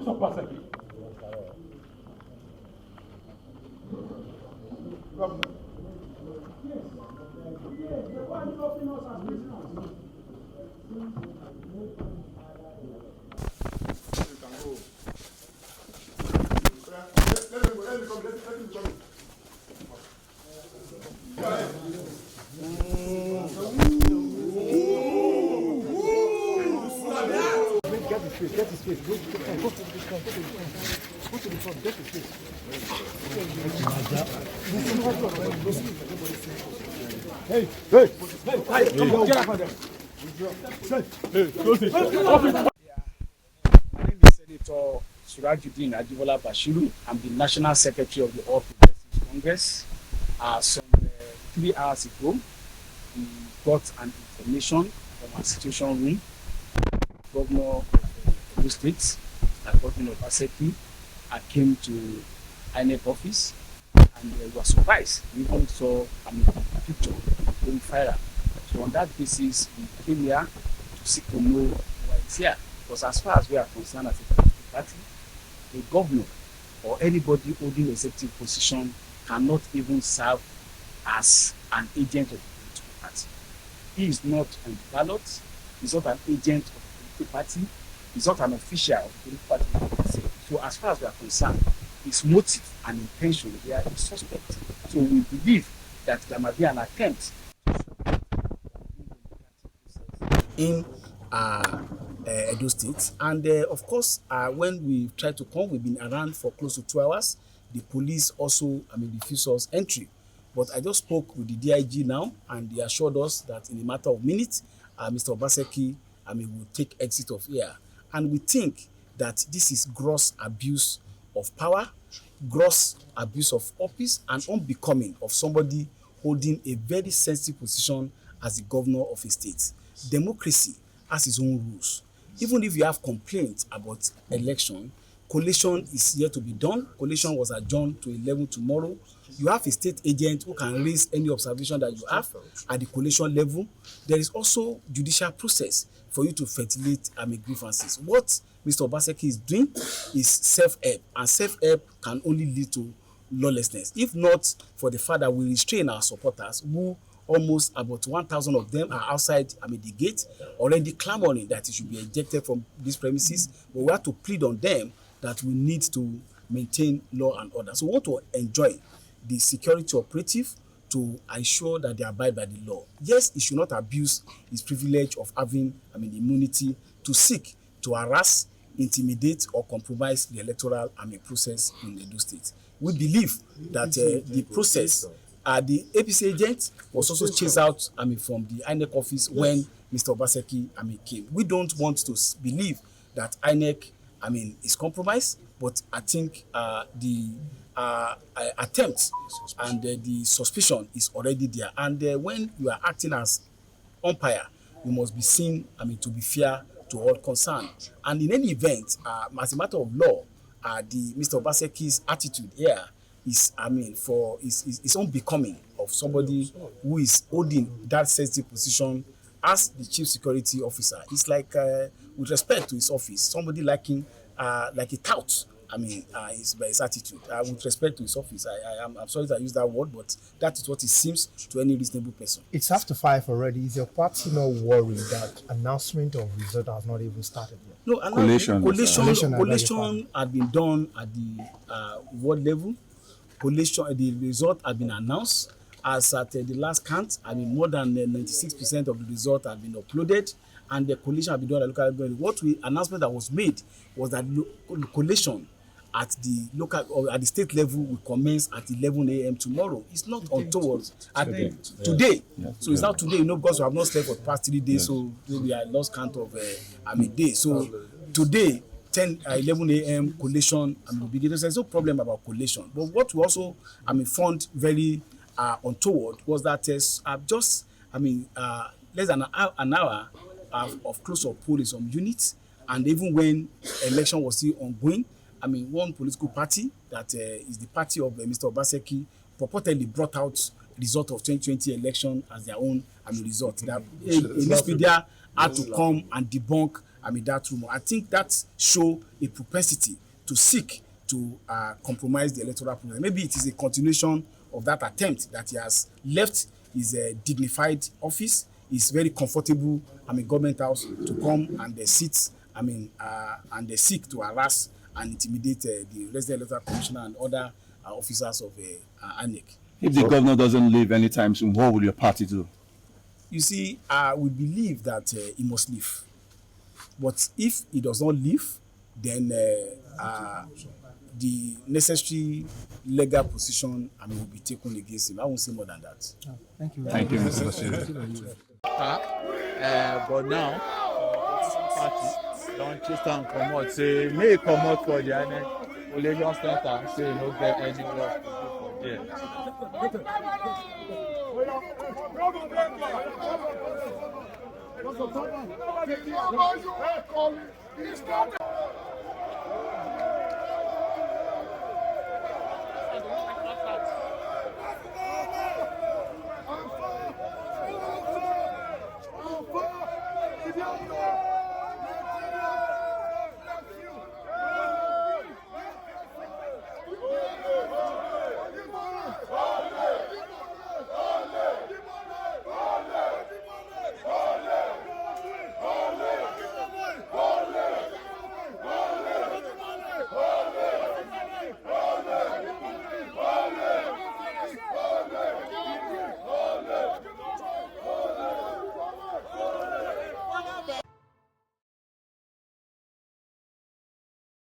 Obaseki. Get his face. Go to the front. Go to the front. Get his face. Hey! Come on, get up there. My name is Senator Surajuddin Ajibola Bashiru. I'm the National Secretary of the All Progressives Congress. Some 3 hours ago, we got an information from our situation room. Governor of the State, Governor Obaseki, came to INEC office, and we were surprised. We even saw a picture going viral. So on that basis, we came here to seek to know why it's here. Because as far as we are concerned as a political party, a governor or anybody holding executive position cannot even serve as an agent of the political party. He is not on the ballot. He's not an agent of the party, is not an official of the political party. So as far as we are concerned, his motive and intention here is suspect. So we believe that there might be an attempt in Edo State. And of course, when we tried to come, we've been around for close to 2 hours. The police also, refused us entry. But I just spoke with the DIG now, and they assured us that in a matter of minutes, Mr. Obaseki will take exit of here. And we think that this is gross abuse of power, gross abuse of office, and unbecoming of somebody holding a very sensitive position as the governor of a state. Democracy has its own rules. Even if you have complaints about election, collation is yet to be done. Collation was adjourned to 11 tomorrow. You have a state agent who can raise any observation that you have at the collation level. There is also judicial process for you to ventilate grievances. What Mr. Obaseki is doing is self-help, and self-help can only lead to lawlessness. If not for the fact that we restrain our supporters, who almost about 1,000 of them are outside the gate, already clamoring that it should be ejected from these premises. But we have to plead on them that we need to maintain law and order. So we want to enjoin the security operative to ensure that they abide by the law. Yes, he should not abuse his privilege of having immunity to seek to harass, intimidate, or compromise the electoral process in Edo State. We believe that the process, the APC agent was also chased out from the INEC office when Mr. Obaseki came. We don't want to believe that INEC is compromised, but I think the attempt and the suspicion is already there. And when you are acting as umpire, you must be seen to be fair to all concerned. And in any event, as a matter of law, the Mr. Obaseki's attitude here is is unbecoming of somebody who is holding that sensitive position as the chief security officer. It's like, with respect to his office, somebody like a tout. His attitude. With respect to his office, I'm sorry that I use that word, but that is what it seems to any reasonable person. It's after 5 already. Is your party not worried that announcement of result has not even started yet? No, collation had been done at the ward level. The result had been announced. As at the last count, more than 96% of the result had been uploaded, and the collation had been done at local level. Announcement that was made was that collation at the local or at the state level will commence at 11 a.m. tomorrow. It's not today. Yeah. So it's not today, because we have not slept for the past 3 days, so we are lost count of days. So today, 11 a.m. collation, beginning. There's no problem about collation. But what we also, found very untoward was that just, less than an hour of close-up poll in some units, and even when election was still ongoing, one political party that is the party of Mr. Obaseki purportedly brought out result of 2020 election as their own result. That a news media had to come and debunk that rumor. I think that show a propensity to seek to compromise the electoral process. Maybe it is a continuation of that attempt that he has left his dignified office, his very comfortable government house, to come and sit and they seek to harass and intimidate the resident electoral commissioner and other officers of INEC. If the governor doesn't leave anytime soon, what will your party do? You see, we believe that he must leave. But if he does not leave, then the necessary legal position will be taken against him. I won't say more than that. Thank you. Thank you, Mr. Bashir. But now, party don't chase and come out. Say, may come out for the INEC collation center. Say, no get any work to do for there.